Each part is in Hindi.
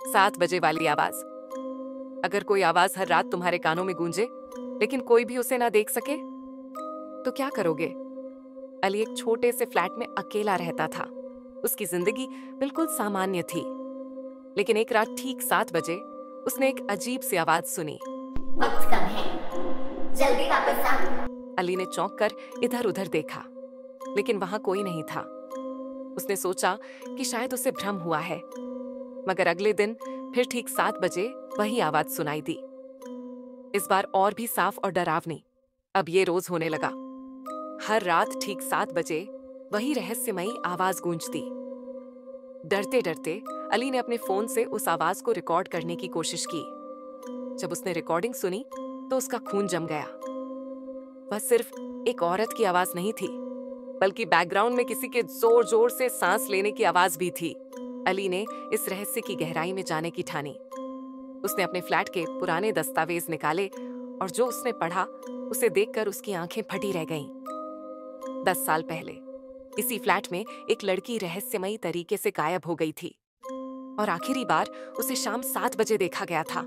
7 बजे वाली आवाज। अगर कोई आवाज हर रात तुम्हारे कानों में गूंजे लेकिन कोई भी उसे ना देख सके तो क्या करोगे? अली एक छोटे से फ्लैट में अकेला रहता था। उसकी जिंदगी बिल्कुल सामान्य थी, लेकिन एक रात ठीक 7 बजे उसने एक अजीब सी आवाज सुनी। वक्त कम है, जल्दी वापस आ। अली ने चौंक कर इधर उधर देखा, लेकिन वहां कोई नहीं था। उसने सोचा कि शायद उसे भ्रम हुआ है, मगर अगले दिन फिर ठीक 7 बजे वही आवाज सुनाई दी। इस बार और भी साफ और डरावनी। अब ये रोज होने लगा। हर रात ठीक 7 बजे वही रहस्यमयी आवाज गूंजती। डरते डरते अली ने अपने फोन से उस आवाज को रिकॉर्ड करने की कोशिश की। जब उसने रिकॉर्डिंग सुनी तो उसका खून जम गया। वह सिर्फ एक औरत की आवाज नहीं थी, बल्कि बैकग्राउंड में किसी के जोर जोर से सांस लेने की आवाज भी थी। अली ने इस रहस्य की गहराई में जाने की ठानी। उसने अपने फ्लैट के पुराने दस्तावेज निकाले और जो उसने पढ़ा उसे देखकर उसकी आंखें फटी रह गईं। 10 साल पहले इसी फ्लैट में एक लड़की रहस्यमयी तरीके से गायब हो गई थी और आखिरी बार उसे शाम 7 बजे देखा गया था।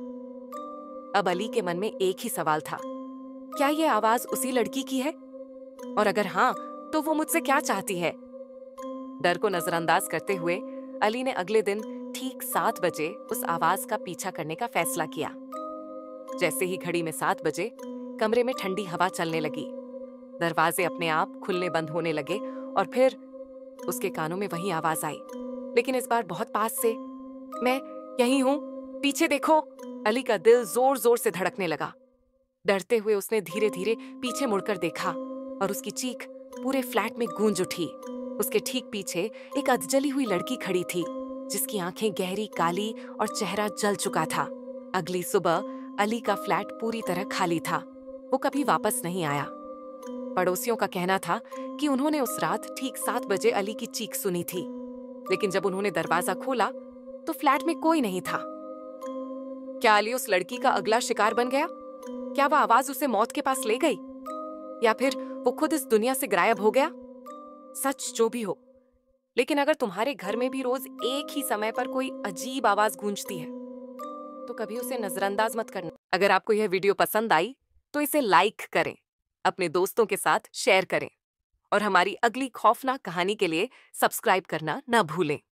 अब अली के मन में एक ही सवाल था, क्या ये आवाज उसी लड़की की है? और अगर हाँ, तो वो मुझसे क्या चाहती है? डर को नजरअंदाज करते हुए अली ने अगले दिन ठीक 7 बजे उस आवाज का पीछा करने का फैसला किया। जैसे ही घड़ी में 7 बजे कमरे में ठंडी हवा चलने लगी, दरवाजे अपने आप खुलने बंद होने लगे और फिर उसके कानों में वही आवाज आई, लेकिन इस बार बहुत पास से। मैं यहीं हूं, पीछे देखो। अली का दिल जोर जोर से धड़कने लगा। डरते हुए उसने धीरे धीरे पीछे मुड़कर देखा और उसकी चीख पूरे फ्लैट में गूंज उठी। उसके ठीक पीछे एक अधजली हुई लड़की खड़ी थी, जिसकी आंखें गहरी काली और चेहरा जल चुका था। अगली सुबह अली का फ्लैट पूरी तरह खाली था। वो कभी वापस नहीं आया। पड़ोसियों का कहना था कि उन्होंने उस रात ठीक 7 बजे अली की चीख सुनी थी, लेकिन जब उन्होंने दरवाजा खोला तो फ्लैट में कोई नहीं था। क्या अली उस लड़की का अगला शिकार बन गया? क्या वह आवाज उसे मौत के पास ले गई, या फिर वो खुद इस दुनिया से गायब हो गया? सच जो भी हो, लेकिन अगर तुम्हारे घर में भी रोज एक ही समय पर कोई अजीब आवाज गूंजती है तो कभी उसे नजरअंदाज मत करना। अगर आपको यह वीडियो पसंद आई तो इसे लाइक करें, अपने दोस्तों के साथ शेयर करें और हमारी अगली खौफनाक कहानी के लिए सब्सक्राइब करना ना भूलें।